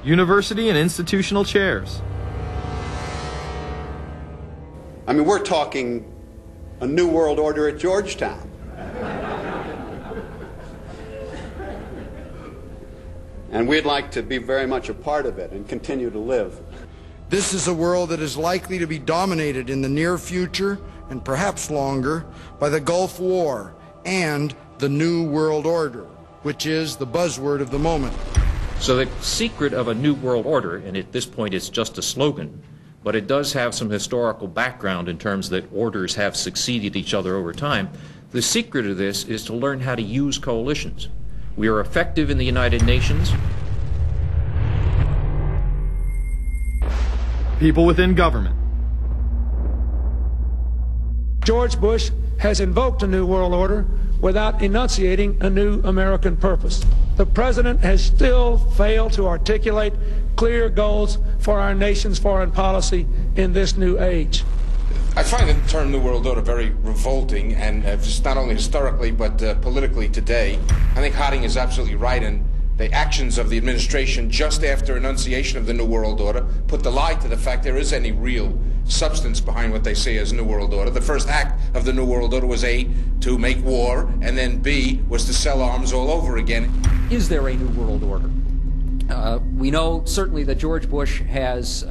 university and institutional chairs. I mean, we're talking a new world order at Georgetown. And we'd like to be very much a part of it and continue to live. This is a world that is likely to be dominated in the near future, and perhaps longer, by the Gulf War and the New World Order, which is the buzzword of the moment. So the secret of a New World Order, and at this point it's just a slogan, but it does have some historical background in terms that orders have succeeded each other over time. The secret of this is to learn how to use coalitions. We are effective in the United Nations. People within government. George Bush has invoked a new world order without enunciating a new American purpose. The president has still failed to articulate clear goals for our nation's foreign policy in this new age. I find the term New World Order very revolting, and just not only historically but politically today. I think Harding is absolutely right, and the actions of the administration just after enunciation of the New World Order put the lie to the fact there is any real substance behind what they say as New World Order. The first act of the New World Order was A, to make war, and then B, was to sell arms all over again. Is there a New World Order? We know certainly that George Bush has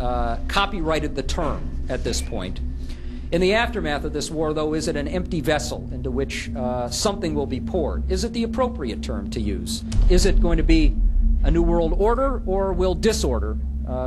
copyrighted the term at this point. In the aftermath of this war, though, is it an empty vessel into which something will be poured? Is it the appropriate term to use? Is it going to be a New World Order, or will disorder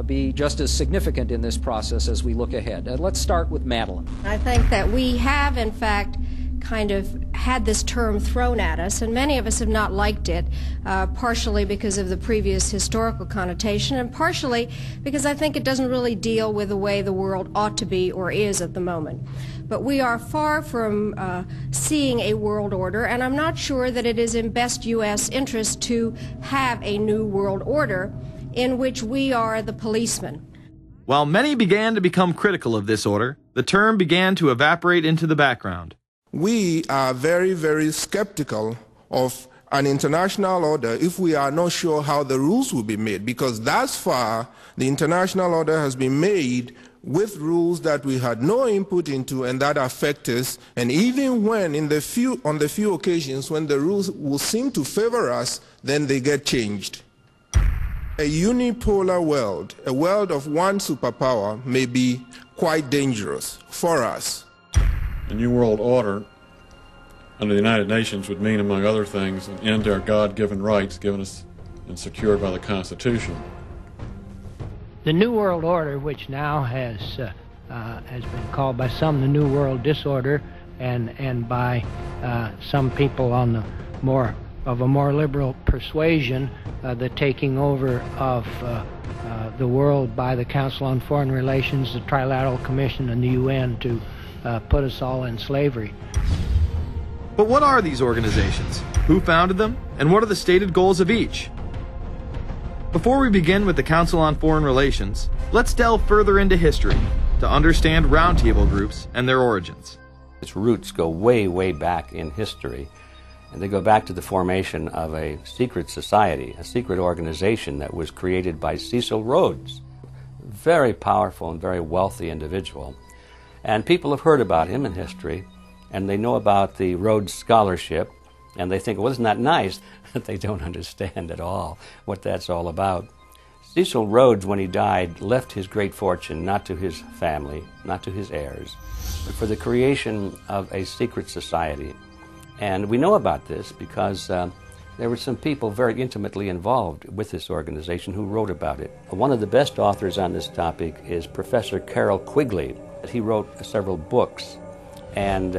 be just as significant in this process as we look ahead? Let's start with Madeline. I think that we have, in fact, kind of had this term thrown at us, and many of us have not liked it, partially because of the previous historical connotation, and partially because I think it doesn't really deal with the way the world ought to be or is at the moment. But we are far from seeing a world order, and I'm not sure that it is in best U.S. interest to have a new world order in which we are the policeman. While many began to become critical of this order, the term began to evaporate into the background. We are very, very skeptical of an international order if we are not sure how the rules will be made, because thus far the international order has been made with rules that we had no input into and that affect us, and even when on the few occasions when the rules will seem to favor us, then they get changed. A unipolar world, a world of one superpower, may be quite dangerous for us. A New World Order under the United Nations would mean, among other things, an end to our God-given rights given us and secured by the Constitution. The New World Order, which now has been called by some the New World Disorder, and by some people on the more liberal persuasion, the taking over of the world by the Council on Foreign Relations, the Trilateral Commission, and the UN to put us all in slavery. But what are these organizations? Who founded them? And what are the stated goals of each? Before we begin with the Council on Foreign Relations, let's delve further into history to understand roundtable groups and their origins. Its roots go way, way back in history, and they go back to the formation of a secret society, a secret organization that was created by Cecil Rhodes, a very powerful and very wealthy individual. And people have heard about him in history, and they know about the Rhodes Scholarship, and they think, well, isn't that nice? They don't understand at all what that's all about. Cecil Rhodes, when he died, left his great fortune not to his family, not to his heirs, but for the creation of a secret society. And we know about this because there were some people very intimately involved with this organization who wrote about it. One of the best authors on this topic is Professor Carroll Quigley. He wrote several books, and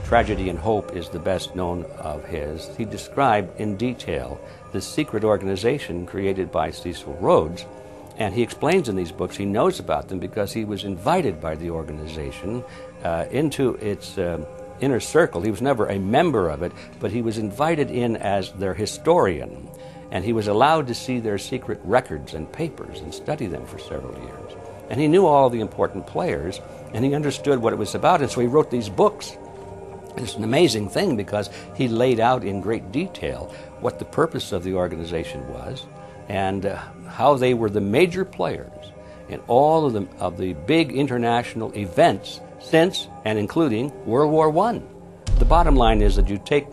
Tragedy and Hope is the best known of his. He described in detail the secret organization created by Cecil Rhodes, and he explains in these books he knows about them because he was invited by the organization into its inner circle. He was never a member of it, but he was invited in as their historian, and he was allowed to see their secret records and papers and study them for several years. And he knew all the important players, and he understood what it was about, and so he wrote these books. It's an amazing thing because he laid out in great detail what the purpose of the organization was, and how they were the major players in all of the big international events since and including World War I. The bottom line is that you take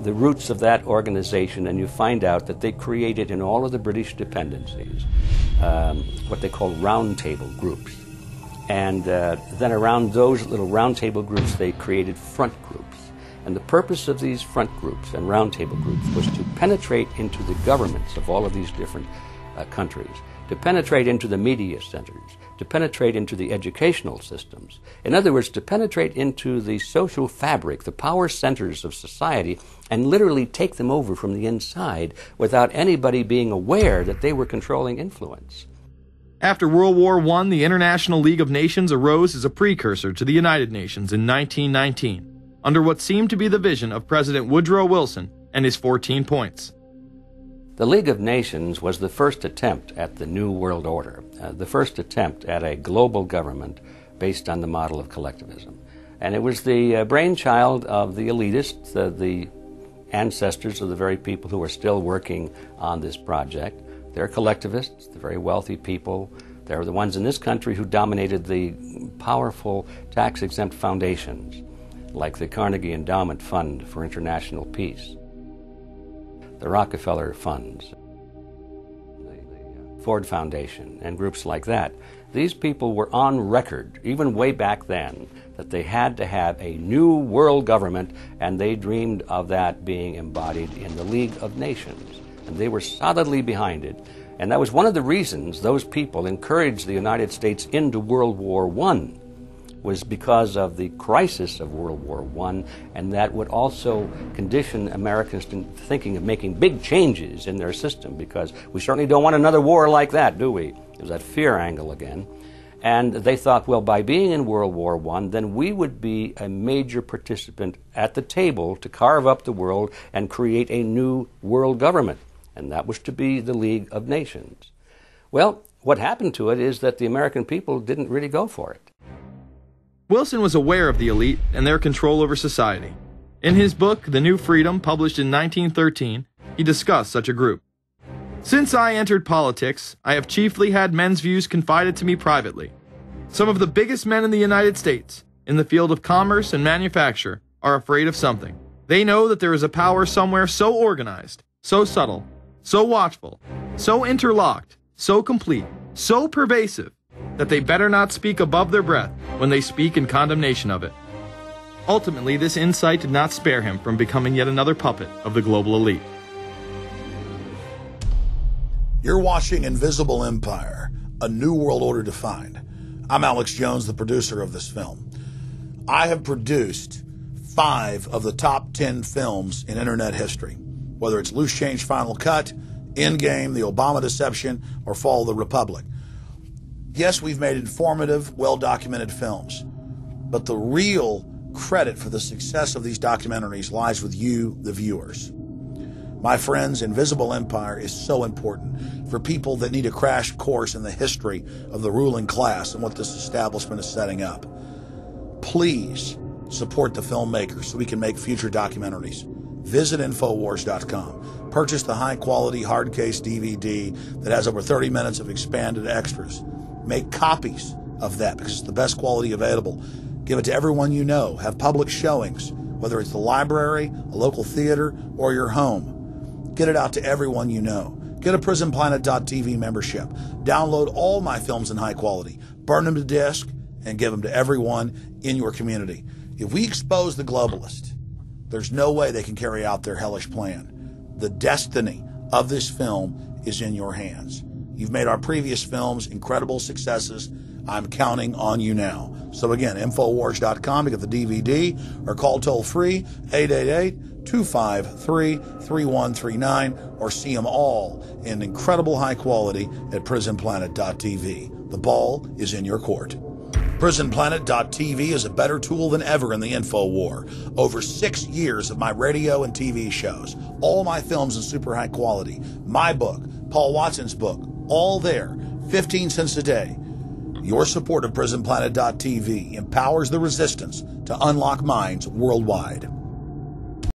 the roots of that organization and you find out that they created in all of the British dependencies what they call roundtable groups. And then around those little roundtable groups they created front groups. And the purpose of these front groups and roundtable groups was to penetrate into the governments of all of these different countries, to penetrate into the media centers, to penetrate into the educational systems. In other words, to penetrate into the social fabric, the power centers of society, and literally take them over from the inside without anybody being aware that they were controlling influence. After World War I, the International League of Nations arose as a precursor to the United Nations in 1919, under what seemed to be the vision of President Woodrow Wilson and his 14 points. The League of Nations was the first attempt at the New World Order, the first attempt at a global government based on the model of collectivism. And it was the brainchild of the elitists, the ancestors of the very people who are still working on this project. They're collectivists, they're very wealthy people. They're the ones in this country who dominated the powerful tax-exempt foundations, like the Carnegie Endowment Fund for International Peace, the Rockefeller Funds, the Ford Foundation, and groups like that. These people were on record, even way back then, that they had to have a new world government, and they dreamed of that being embodied in the League of Nations. And they were solidly behind it. And that was one of the reasons those people encouraged the United States into World War I, was because of the crisis of World War I, and that would also condition Americans to thinking of making big changes in their system, because we certainly don't want another war like that, do we? There's that fear angle again. And they thought, well, by being in World War I, then we would be a major participant at the table to carve up the world and create a new world government. And that was to be the League of Nations. Well, what happened to it is that the American people didn't really go for it. Wilson was aware of the elite and their control over society. In his book, The New Freedom, published in 1913, he discussed such a group. Since I entered politics, I have chiefly had men's views confided to me privately. Some of the biggest men in the United States, in the field of commerce and manufacture, are afraid of something. They know that there is a power somewhere so organized, so subtle, so watchful, so interlocked, so complete, so pervasive, that they better not speak above their breath when they speak in condemnation of it. Ultimately, this insight did not spare him from becoming yet another puppet of the global elite. You're watching Invisible Empire, A New World Order Defined. I'm Alex Jones, the producer of this film. I have produced 5 of the top 10 films in internet history, whether it's Loose Change Final Cut, Endgame, The Obama Deception, or Fall of the Republic. Yes, we've made informative, well-documented films, but the real credit for the success of these documentaries lies with you, the viewers. My friends, Invisible Empire is so important for people that need a crash course in the history of the ruling class and what this establishment is setting up. Please support the filmmakers so we can make future documentaries. Visit Infowars.com. Purchase the high-quality hard case DVD that has over 30 minutes of expanded extras. Make copies of that because it's the best quality available. Give it to everyone you know. Have public showings, whether it's the library, a local theater, or your home. Get it out to everyone you know. Get a PrisonPlanet.tv membership. Download all my films in high quality. Burn them to disk and give them to everyone in your community. If we expose the globalist, there's no way they can carry out their hellish plan. The destiny of this film is in your hands. You've made our previous films incredible successes. I'm counting on you now. So again, Infowars.com to get the DVD or call toll-free 888-253-3139 or see them all in incredible high quality at PrisonPlanet.tv. The ball is in your court. PrisonPlanet.tv is a better tool than ever in the info war. Over 6 years of my radio and TV shows, all my films in super high quality, my book, Paul Watson's book, all there, 15 cents a day. Your support of PrisonPlanet.tv empowers the resistance to unlock minds worldwide.